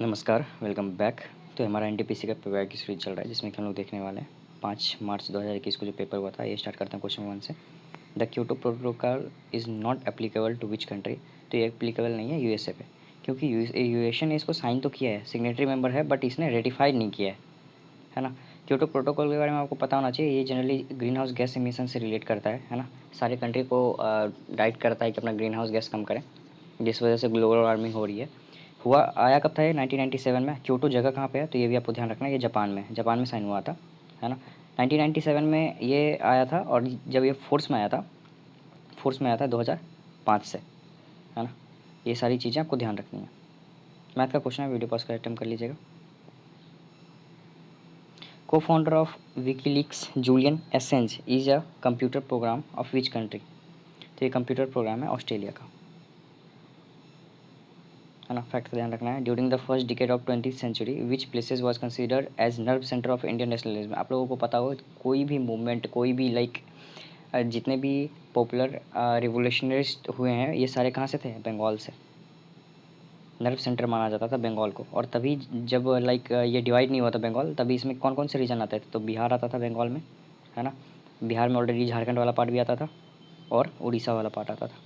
नमस्कार, welcome back. तो हमारा एनटीपीसी का पेपर की सीरीज चल रहा है जिसमें कि हम लोग देखने वाले हैं 5 मार्च 2021 को जो पेपर हुआ था। ये स्टार्ट करते हैं क्वेश्चन 1 से। The Kyoto protocol is not applicable to which country. तो ये एप्लीकेबल नहीं है यूएसए पे, क्योंकि यूएसए ने इसको साइन तो किया है, सिग्नेटरी मेंबर है, बट इसने रेटिफाइड नहीं किया है ना। क्योटो प्रोटोकॉल के बारे में आपको पता होना चाहिए। ये generally green house gas emission से रिलेट करता है ना। सारे कंट्री को डाइट करता है कि अपना ग्रीन हाउस गैस कम करें, जिस वजह से ग्लोबल वार्मिंग हो रही है। हुआ आया कब था ये? 1997 में। क्योटो जगह कहाँ पे है? तो ये भी आपको ध्यान रखना है, ये जापान में साइन हुआ था, है ना। 1997 में ये आया था, और जब ये फोर्स में आया था 2005 से, है ना। ये सारी चीज़ें आपको ध्यान रखनी है। मैथ का क्वेश्चन है, वीडियो पॉज कर अटेम्प्ट कर लीजिएगा। Co founder of WikiLeaks Julian Assange is a computer programme of which country. तो ये कंप्यूटर प्रोग्राम है ऑस्ट्रेलिया का, है ना। फैक्ट का ध्यान रखना है। During the first decade of 20th century which places was considered as nerve centre of Indian nationalism. आप लोगों को पता हो, कोई भी मूवमेंट, कोई भी जितने भी पॉपुलर रिवोल्यूशनरिस्ट हुए हैं, ये सारे कहाँ से थे? बंगाल से। नर्व सेंटर माना जाता था बंगाल को। और तभी जब ये डिवाइड नहीं हुआ था बंगाल, तभी इसमें कौन कौन से रीजन आते थे? तो बिहार आता था बंगाल में, है ना। बिहार में ऑलरेडी झारखंड वाला पार्ट भी आता था और उड़ीसा वाला पार्ट आता था।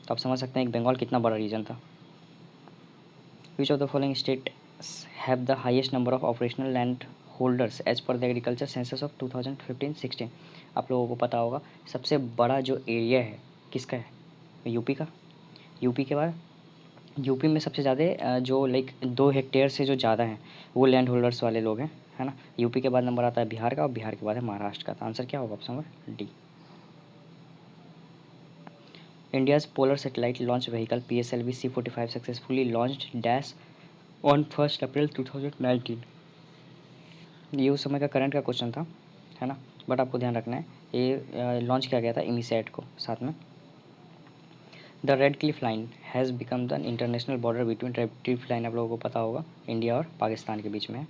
तो आप समझ सकते हैं कि बंगाल कितना बड़ा रीजन था। Which of the following states have the highest number of operational land holders as per the agriculture census of 2015-16? आप लोगों को पता होगा सबसे बड़ा जो एरिया है किसका है? यूपी का। यूपी के बाद यूपी में सबसे ज़्यादा जो 2 हेक्टेयर से जो ज़्यादा हैं वो लैंड होल्डर्स वाले लोग हैं, है ना। यूपी के बाद नंबर आता है बिहार का, और बिहार के बाद है महाराष्ट्र का। तो आंसर क्या होगा option number D. India's polar satellite launch vehicle PSLV C-45 successfully launched dash on 1 अप्रैल 2019। ये उस समय का करंट का क्वेश्चन था, है ना। बट आपको ध्यान रखना है, ये लॉन्च किया गया था इमीसैट को साथ में। The red Cliff line has become the international border between. Red Cliff line आप लोगों को पता होगा इंडिया और पाकिस्तान के बीच में है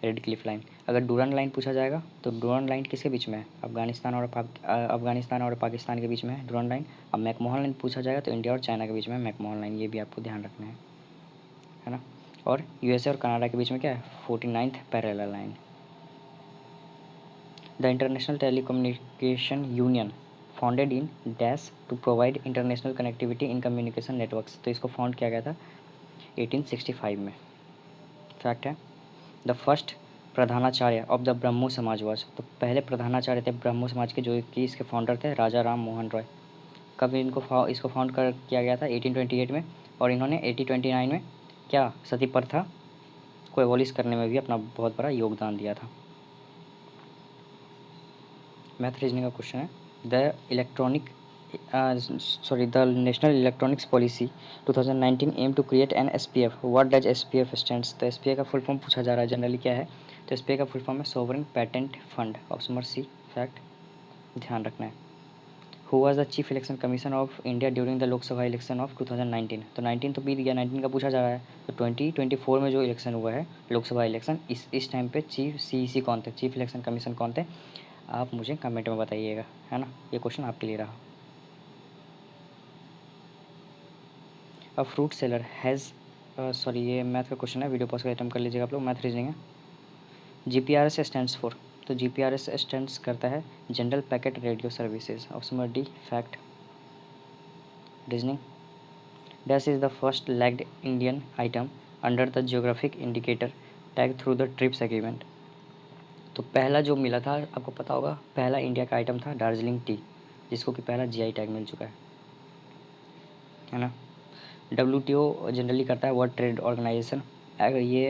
रेड क्लिफ लाइन। अगर डूरन लाइन पूछा जाएगा तो डूरन लाइन किसके बीच में है? अफगानिस्तान और पाकिस्तान के बीच में है डूरन लाइन। अब मैकमोहन लाइन पूछा जाएगा तो इंडिया और चाइना के बीच में मैकमोहन लाइन। ये भी आपको ध्यान रखना है ना। और यूएसए और कनाडा के बीच में क्या है? 49th parallel line. The International Telecommunication Union founded in dash to provide international connectivity in communication networks. तो इसको फाउंड किया गया था 1865 में। फैक्ट है। द फर्स्ट प्रधानाचार्य ऑफ द ब्रह्मो समाज वाज। तो पहले प्रधानाचार्य थे ब्रह्मो समाज के, जो कि इसके फाउंडर थे राजा राम मोहन रॉय। कब इसको फाउंड कर किया गया था? 1828 में। और इन्होंने 1829 में क्या सती प्रथा को एबॉलिश करने में भी अपना बहुत बड़ा योगदान दिया था। मैथ रीजनिंग का क्वेश्चन है। The National Electronics Policy 2019 aim to create an SPF। What does SPF stands? तो SPF का फुल फॉर्म पूछा जा रहा है जनरली, क्या है? तो SPF का फुल फॉर्म है sovereign patent fund. Option number C. Fact ध्यान रखना है। Who was the chief election commission of India during the Lok Sabha election of 2019? तो 19 तो बीत गया, 19 का पूछा जा रहा है। तो 2024 में जो इलेक्शन हुआ है लोकसभा इलेक्शन, इस टाइम पे चीफ CEC कौन थे? चीफ इलेक्शन कमीशन कौन थे? आप मुझे कमेंट में बताइएगा, है ना। ये क्वेश्चन आपके लिए रहा। अ फ्रूट सेलर हैज़ ये मैथ का क्वेश्चन है, वीडियो पॉज कर अटेम्प्ट कर लीजिएगा आप लोग। मैथ रीजनिंग है। GPRS stands for. तो GPRS स्टैंड्स करता है general packet radio services. Option number D. Fact reasoning. Dash is the first lagged Indian item under the geographic indicator tag through the trips agreement. तो पहला जो मिला था, आपको पता होगा, पहला इंडिया का आइटम था दार्जिलिंग टी, जिसको कि पहला GI टैग मिल चुका है ना। WTO जनरली करता है वर्ल्ड ट्रेड ऑर्गेनाइजेशन। ये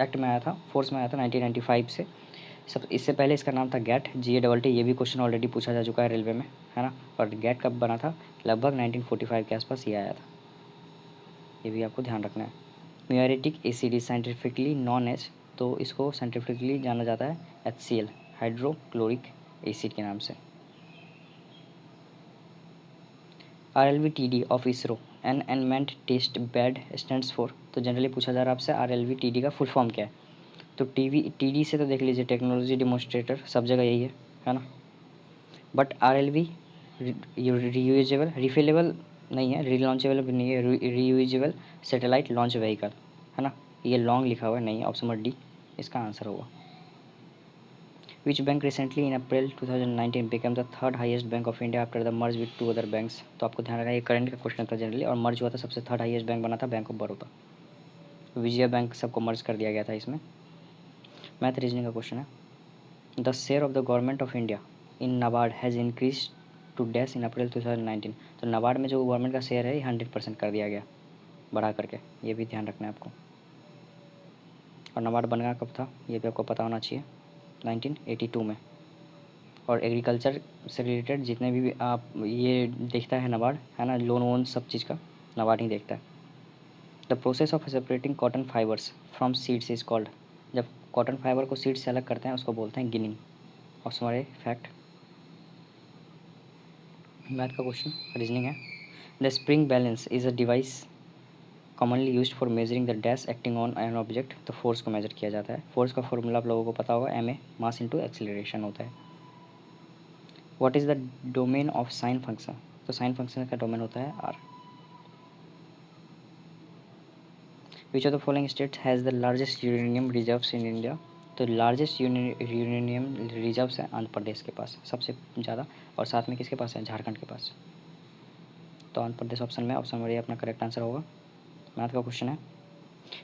एक्ट में आया था, फोर्स में आया था 1995 से। सब इससे पहले इसका नाम था गैट, GATT। ये भी क्वेश्चन ऑलरेडी पूछा जा चुका है रेलवे में, है ना। और गैट कब बना था? लगभग 1945 के आसपास ये आया था। ये भी आपको ध्यान रखना है। Muriatic acid is scientifically known as. तो इसको साइंटिफिकली जाना जाता है HCl, हाइड्रोक्लोरिक एसिड के नाम से। RLV-TD of ISRO an unmanned test bed stands for. तो जनरली पूछा जा रहा है आपसे RLV-TD का फुल फॉर्म क्या है? तो TD से तो देख लीजिए टेक्नोलॉजी डिमोन्स्ट्रेटर, सब जगह यही है ना। बट RLV रीयूजेबल, रिफिलेबल नहीं है, रीलॉन्चेबल भी नहीं है, रीयूजेबल सैटेलाइट लॉन्च व्हीकल, है ना। ये लॉन्ग लिखा हुआ है, नहीं, ऑप्शन नंबर डी इसका आंसर होगा। Which bank recently in April 2019 become the third highest bank of India after the merge with 2 other banks. तो आपको ध्यान रखना, ये करंट का क्वेश्चन था जनरली, और मर्ज हुआ था, सबसे थर्ड हाईएस्ट बैंक बना था bank of Baroda. Vijaya bank सबको मर्ज कर दिया गया था इसमें। मैथ रीजनिंग का क्वेश्चन है, the share of the government of India in NABARD has increase to dash in April 2019। तो नाबार्ड में जो गवर्नमेंट का शेयर है ये 100% कर दिया गया, बढ़ा करके, ये भी ध्यान रखना है आपको। और नाबार्ड बना कब था ये भी आपको पता होना चाहिए, 1982 में। और एग्रीकल्चर से रिलेटेड जितने भी आप ये देखता है नाबार्ड, है ना, लोन वोन सब चीज़ का नाबार्ड ही देखता है। The process of separating cotton fibres from seeds is called. जब कॉटन फाइबर को सीड से अलग करते हैं उसको बोलते हैं गिनिंग। और हमारे फैक्ट। मैथ का क्वेश्चन रीजनिंग है, the spring balance is a device commonly used for measuring the dash acting on an object. तो फोर्स को मेजर किया जाता है। फोर्स का फॉर्मूला आप लोगों को पता होगा, M A mass into acceleration होता है। What is the domain of sine function. तो साइन फंक्शन का डोमेन होता है R. Which of the following states has the largest uranium reserves in India. तो लार्जेस्ट यूरेनियम रिजर्व्स है आंध्र प्रदेश के पास सबसे ज़्यादा, और साथ में किसके पास है, झारखंड के पास। तो आंध्र प्रदेश ऑप्शन में, ऑप्शन नंबर ए अपना करेक्ट आंसर होगा। मैथ का क्वेश्चन है,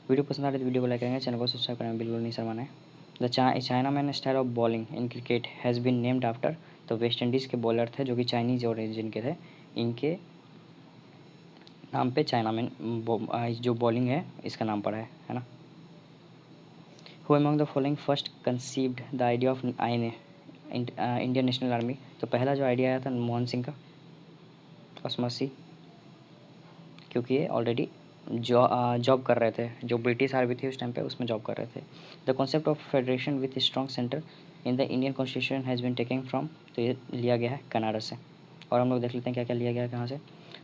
वीडियो पसंद आ रही तो वीडियो को लाइक करेंगे, चैनल को सब्सक्राइब करेंगे बिल्कुल नहीं शर्माना है। The chinaman style of bowling in cricket has been named after. तो वेस्ट इंडीज़ के बॉलर थे जो कि चाइनीज ओरिजिन के थे, इनके नाम पे चाइना मैन जो बॉलिंग है इसका नाम पड़ा है ना। Who among the following first conceived the idea of INA Indian national army. तो पहला जो आइडिया आया था मोहन सिंह का, ऑस्मसी, क्योंकि ये ऑलरेडी जॉब कर रहे थे, जो ब्रिटिश आर्मी थी उस टाइम पे उसमें जॉब कर रहे थे। The concept of federation with strong centre in the Indian constitution has been taking from. तो ये लिया गया है कनाडा से। और हम लोग देख लेते हैं क्या क्या लिया गया है कहाँ से।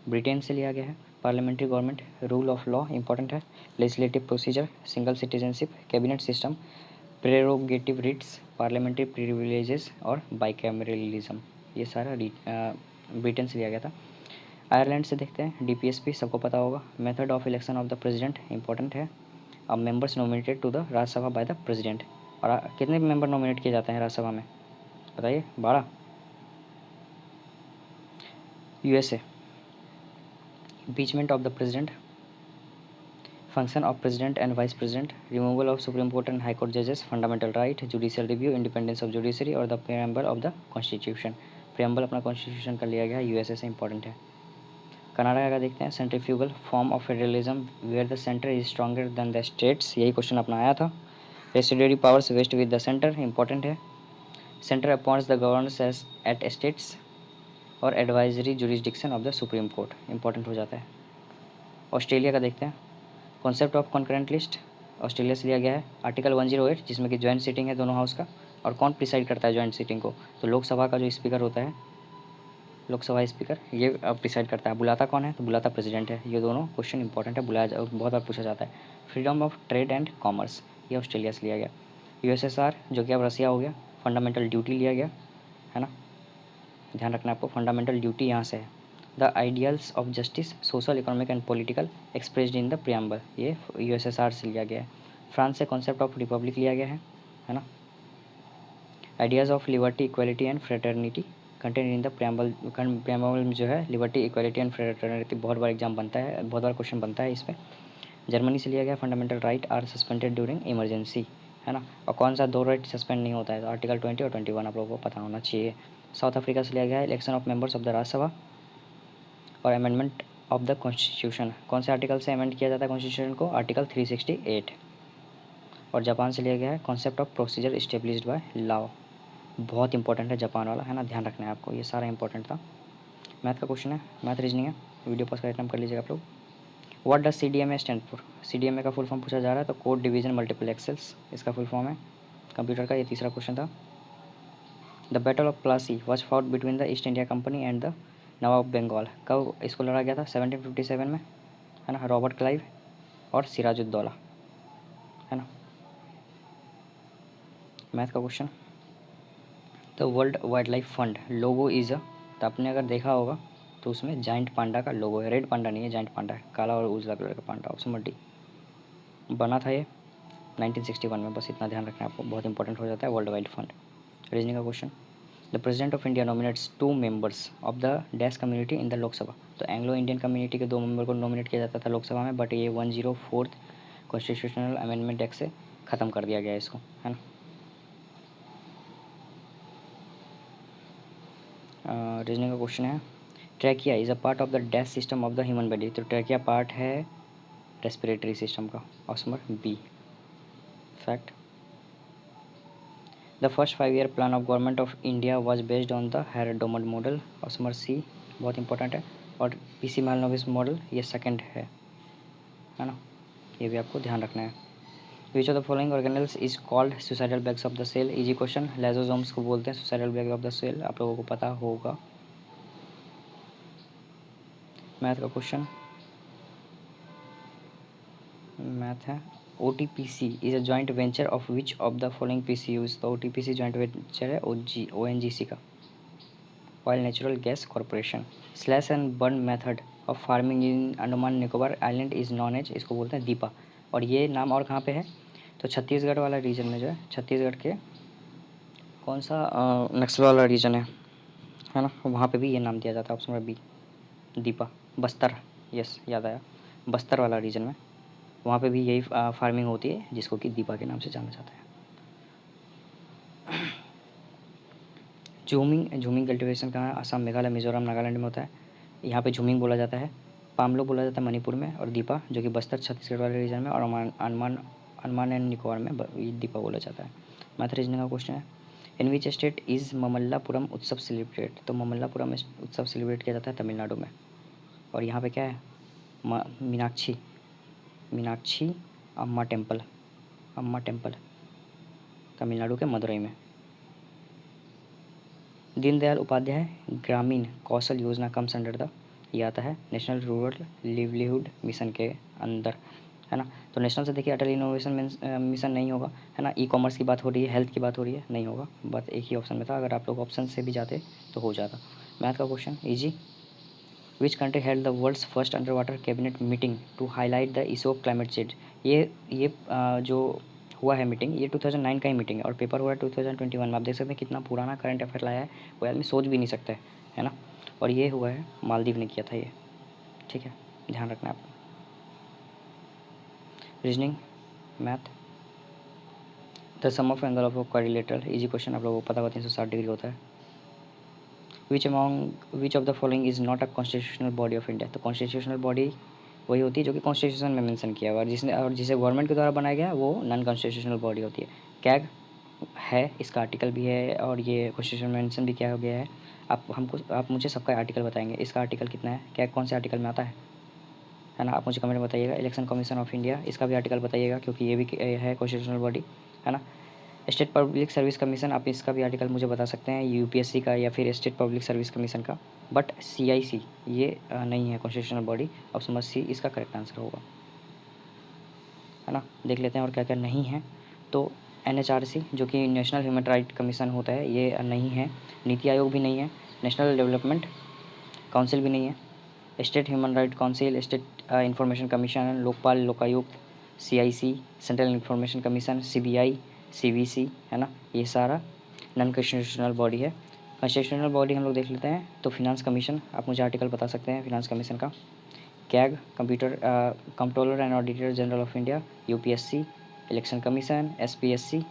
ब्रिटेन से लिया गया है। Parliamentary government, rule of law important है, legislative procedure, single citizenship, cabinet system, prerogative writs, parliamentary privileges और बाइकैमरलिज्म, ये सारा ब्रिटेन से लिया गया था। आयरलैंड से देखते हैं, डीपीएसपी सबको पता होगा। Method of election of the president important है। अब members nominated to the Rajya Sabha by the president. और कितने मेंबर नॉमिनेट किए जाते हैं राज्यसभा में, बताइए, 12। USA, impeachment of the president, function of president and vice president, removal of supreme court and high court जजेस, fundamental right, judicial review, independence of judiciary और the preamble of the constitution. Preamble अपना constitution का लिया गया है, USA से important है। कर्नाटक का देखते हैं, centrifugal form of federalism where the centre is stronger than the states, यही क्वेश्चन अपना आया था। Residuary powers vest with the centre important है। Centre appoints the governors as at states और advisory jurisdiction of the supreme court important हो जाता है। Australia का देखते हैं, concept of concurrent list Australia से लिया गया है। आर्टिकल 108 जिसमें कि ज्वाइंट सीटिंग है दोनों हाउस का। और कौन प्रिसाइड करता है ज्वाइंट सीटिंग को, तो लोकसभा का जो स्पीकर होता है, लोकसभा स्पीकर, ये डिसाइड करता है। बुलाता कौन है, तो बुलाता प्रेसिडेंट है। ये दोनों क्वेश्चन इंपॉर्टेंट है, बुलाया बहुत बार पूछा जाता है। Freedom of trade and commerce, ये ऑस्ट्रेलिया से लिया गया। यूएसएसआर जो कि अब रसिया हो गया, फंडामेंटल ड्यूटी लिया गया है ना, ध्यान रखना आपको, फंडामेंटल ड्यूटी यहाँ से है। The ideals of justice social economic and political expressed in the preamble, ये यूएसएसआर से लिया गया है। फ्रांस से कॉन्सेप्ट ऑफ रिपब्लिक लिया गया है ना। Ideas of liberty equality and fraternity contain in the preamble. Preamble में जो है लिबर्टी इक्वलिटी एंड फ्रेटर्निटी बहुत बार एग्जाम बनता है, बहुत बार क्वेश्चन बनता है इस पर। जर्मनी से लिया गया, fundamental right are suspended during emergency, है ना। और कौन सा दो राइट सस्पेंड नहीं होता है, तो आर्टिकल 20 और 21 आप लोगों को पता होना चाहिए। साउथ अफ्रीका से लिया गया है, election of members of the Rajya Sabha और अमेंडमेंट ऑफ द कॉन्स्टिट्यूशन, कौन से आर्टिकल से अमेंड किया जाता है कॉन्स्टिट्यूशन को, आर्टिकल 368। और जापान से लिया गया है, concept of procedure established by law, बहुत इंपॉर्टेंट है जापान वाला, है ना, ध्यान रखना है आपको, ये सारा इंपॉर्टेंट था। मैथ का क्वेश्चन है, मैथ रीजनिंग है, वीडियो पॉज कर कर लीजिएगा आप लोग। What does CDMA stand for, CDMA का फुल फॉर्म पूछा जा रहा है, तो कोड डिवीजन मल्टीपल एक्सेल्स इसका फुल फॉर्म है कंप्यूटर का। ये तीसरा क्वेश्चन था। The battle of Plassey was fought between the East India Company and the nawab of Bengal, कब इसको लड़ा गया था, 1757 में, है ना, रॉबर्ट क्लाइव और सिराजुद्दौला, है ना। मैथ का question, the world wild life fund logo is a, तो आपने अगर देखा होगा तो उसमें जाइंट पांडा का लोगो है, रेड पांडा नहीं है, जाइंट पांडा है, काला और उजला कलर का पांडा, ऑप्शन नंबर डी। बना था ये 1961 में, बस इतना ध्यान रखना आपको, बहुत इंपॉर्टेंट हो जाता है वर्ल्ड वाइड फंड। रीजनिंग का question, the president of India nominates 2 members of the dash community in the Lok Sabha. तो एंग्लो इंडियन कम्युनिटी के 2 मेंबर को नॉमिनेट किया जाता था लोकसभा में, बट ये 104 कॉन्स्टिट्यूशनल अमेंडमेंट एक्ट से ख़त्म कर दिया गया इसको, है ना। रीजनिंग का क्वेश्चन है, trachea is a part of the dash system of the human body. तो ट्रैकिया पार्ट है रेस्पिरेटरी सिस्टम का, option number B fact. The first 5 year plan of government of India was based on the Harrod model, option number C बहुत important है। और PC Mahalanobis model ये second है ना, ये भी आपको ध्यान रखना है। Which of the following organelles is called suicidal bags of the cell. Easy question, lysosomes को बोलते हैं suicidal bag of the cell, आप लोगों को पता होगा। मैथ का क्वेश्चन, मैथ है, OTPC is a joint venture of which of the following PCUs। तो OTPC जॉइंट वेंचर है ONGC का, oil natural gas corporation. Slash and burn method of farming in Andaman Nicobar island is known as, इसको बोलते हैं दीपा। और ये नाम और कहाँ पे है, तो छत्तीसगढ़ वाला रीजन में जो है, छत्तीसगढ़ के कौन सा नक्सल वाला रीजन है ना, वहाँ पे भी ये नाम दिया जाता है, option number B Deepa. Bastar, yes याद आया, बस्तर वाला रीजन में वहाँ पे भी यही फार्मिंग होती है जिसको कि दीपा के नाम से जाना जाता है। झूमिंग कल्टीवेशन कहाँ है, असम, मेघालय, मिजोरम, नागालैंड में होता है। यहाँ पे झूमिंग बोला जाता है, पामलो बोला जाता है मणिपुर में, और दीपा जो कि बस्तर छत्तीसगढ़ वाले रीजन में, और अंडमान एंड निकोबार में दीपा बोला जाता है। मैथ रीजनिंग का क्वेश्चन है, इन विच स्टेट इज़ ममल्लापुरम उत्सव सेलिब्रेट। तो ममल्लापुरम उत्सव सेलिब्रेट किया जाता है तमिलनाडु में। और यहाँ पे क्या है, मीनाक्षी अम्मा टेम्पल तमिलनाडु के मदुरई में। दीनदयाल उपाध्याय ग्रामीण Kaushal Yojana comes under the, ये आता है नेशनल रूरल लिवलीहुड मिशन के अंदर, है ना। तो नेशनल से देखिए अटल इनोवेशन मिशन नहीं होगा, है ना। ई-कॉमर्स की बात हो रही है, हेल्थ की बात हो रही है, नहीं होगा, बस एक ही ऑप्शन में था। अगर आप लोग ऑप्शन से भी जाते तो हो जाता। मैथ का question easy, which country held the world's first under water cabinet meeting to highlight the issue of climate change. ये जो हुआ है मीटिंग, ये 2009 का ही मीटिंग है, और पेपर हुआ है 2021 में। आप देख सकते हैं कितना पुराना करंट अफेयर लाया है, कोई आदमी सोच भी नहीं सकता है ना। और ये हुआ है मालदीव ने किया था ये, ठीक है, ध्यान रखना है आपको। Reasoning math, the sum of angle of quadrilateral, easy question, आप लोगों को पता होगा 360 डिग्री होता है। Which of the following is not a constitutional body of India. तो कॉन्स्टिट्यूशनल बॉडी वही होती है जो कि कॉन्स्टिट्यूशन में मेंशन किया हुआ है, जिसे गवर्नमेंट के द्वारा बनाया गया है वो नॉन कॉन्स्टिट्यूशनल बॉडी होती है। कैग है, इसका आर्टिकल भी है, और ये कॉन्स्टिट्यूशन में मेंशन भी किया गया है। आप मुझे सबका आर्टिकल बताएंगे, इसका आर्टिकल कितना है, कैग कौन से आर्टिकल में आता है ना, आप मुझे कमेंट में बताइएगा। इलेक्शन कमीशन ऑफ इंडिया, इसका भी आर्टिकल बताइएगा क्योंकि ये भी है कॉन्स्टिट्यूशनल बॉडी, है ना। स्टेट पब्लिक सर्विस कमीशन, आप इसका भी आर्टिकल मुझे बता सकते हैं, यूपीएससी का या फिर स्टेट पब्लिक सर्विस कमीशन का। बट CIC ये नहीं है constitutional body, option number C इसका करेक्ट आंसर होगा, है ना। देख लेते हैं और क्या क्या नहीं है। तो NHRC जो कि नेशनल ह्यूमन राइट कमीशन होता है, ये नहीं है। नीति आयोग भी नहीं है, नेशनल डेवलपमेंट काउंसिल भी नहीं है, state human right council, state information commission, Lokpal, Lokayukta, CIC central information commission, CBI, CVC, है ना। ये सारा नॉन कॉन्स्टिट्यूशनल बॉडी है। कॉन्स्टिट्यूशनल बॉडी हम लोग देख लेते हैं, तो फिनांस कमीशन, आप मुझे आर्टिकल बता सकते हैं फिनांस कमीशन का। CAG controller and auditor general of India, UPSC, election commission, SPSC,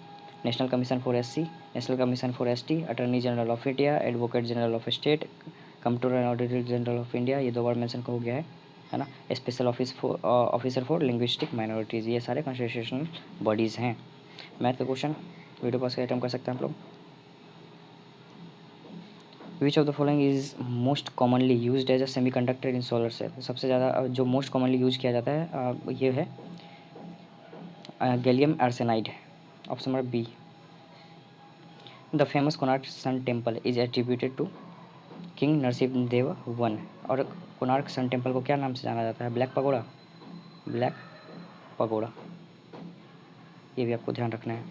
national commission for SC, national commission for ST, attorney general of India, advocate general of state, controller and auditor general of India, ये 2 बार mention हो गया है ना। Special officer for linguistic minorities, ये सारे constitutional bodies हैं। Math का question video पास का आइटम कर सकते हैं आप लोग। विच of the following is most commonly used as a semiconductor in solar cell. सबसे ज़्यादा जो मोस्ट कॉमनली यूज किया जाता है ये है gallium arsenide, option number B. The famous Konark sun temple is attributed to king Narasimhadeva one. और कोणार्क सन टेम्पल को क्या नाम से जाना जाता है, ब्लैक पगोड़ा, ये भी आपको ध्यान रखना है।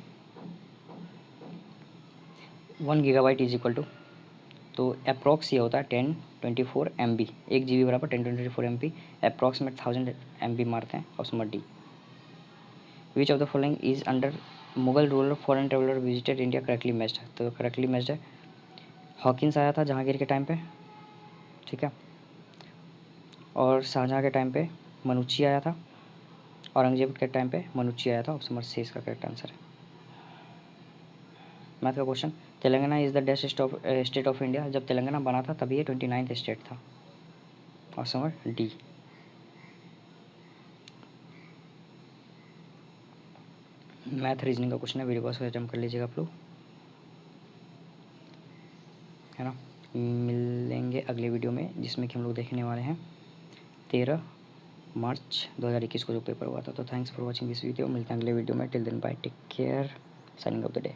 1 गीगाबाइट इज इक्वल टू, तो अप्रॉक्स ये होता है 1024 MB, 1 GB बराबर 1024 MB, अप्रॉक्सीमेट 1000 MB मारते हैं, option number D. Which of the following is under Mughal ruler foreign traveller visited India correctly matched है, तो करेक्टली मैच्ड है। हॉकिंस आया था जहांगीर के टाइम पे, ठीक है, और शाहजहाँ के टाइम पे मनुची आया था, औरंगजेब के टाइम पे मनुची आया था। ऑप्शन नंबर सी इसका करेक्ट आंसर है। मैथ का क्वेश्चन, तेलंगाना इज़ द डेस्ट स्टेट ऑफ इंडिया, जब तेलंगाना बना था तभी ये 29th स्टेट था। Option number D. Math reasoning का क्वेश्चन है, वीडियो को अटेम्प्ट कर लीजिएगा आप लोग, है ना। मिलेंगे अगले वीडियो में जिसमें कि हम लोग देखने वाले हैं 13 मार्च 2021 को जो पेपर हुआ था। तो thanks for watching this video, मिलते हैं अगले वीडियो में। Till then bye, take care, signing off the day.